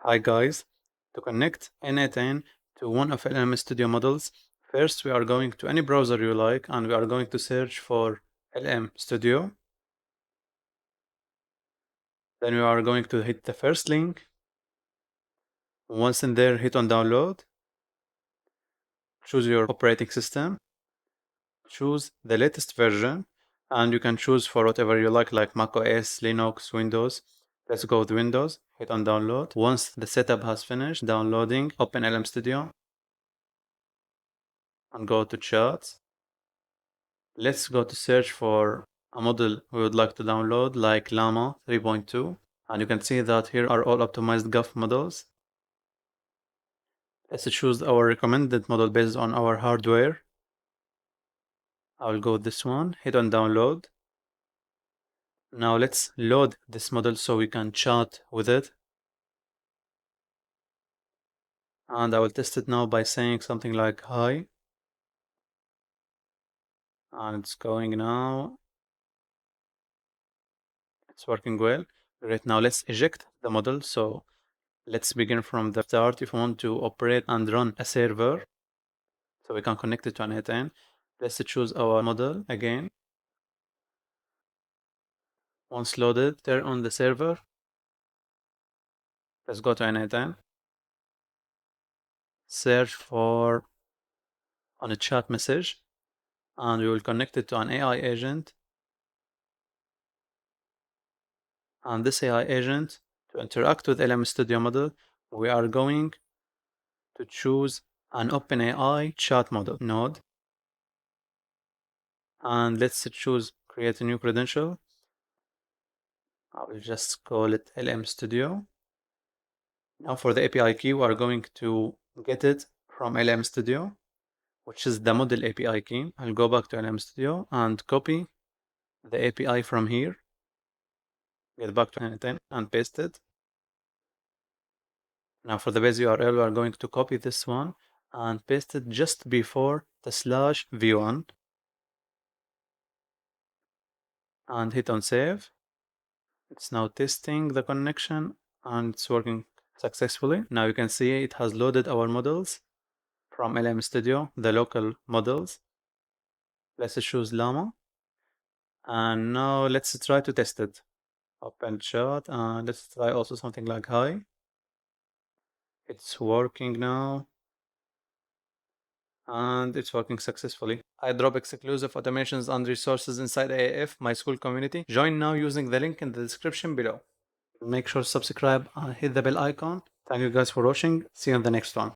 Hi guys, to connect n8n to one of LM Studio models, first we are going to any browser you like and we are going to search for LM Studio. Then we are going to hit the first link. Once in there, hit on download. Choose your operating system. Choose the latest version and you can choose for whatever you like macOS, Linux, Windows. Let's go with Windows. Hit on download. Once the setup has finished downloading, open LM Studio and go to charts. Let's go to search for a model we would like to download like Llama 3.2. And you can see that here are all optimized GUF models. Let's choose our recommended model based on our hardware. I will go with this one, hit on download. Now let's load this model so we can chat with it. And I will test it now by saying something like hi. And it's going now. It's working well. Great, now let's eject the model. So let's begin from the start. If we want to operate and run a server, so we can connect it to an n8n, let's choose our model again. Once loaded, turn on the server. Let's go to n8n. Search for on a chat message, and we will connect it to an AI agent. And this AI agent, to interact with LM Studio model, we are going to choose an OpenAI chat model node. And let's choose create a new credential. I will just call it LM Studio. Now for the API key, we are going to get it from LM Studio, which is the model API key. I'll go back to LM Studio and copy the API from here. Get back to n8n and paste it. Now for the base URL, we are going to copy this one and paste it just before the /v1 and hit on save. It's now testing the connection and it's working successfully. Now you can see it has loaded our models from LM Studio, the local models. Let's choose Llama. And now let's try to test it. Open chat and let's try also something like hi. It's working now. And it's working successfully. I drop exclusive automations and resources inside AAF, my school community. Join now using the link in the description below. Make sure to subscribe and hit the bell icon. Thank you guys for watching. See you in the next one.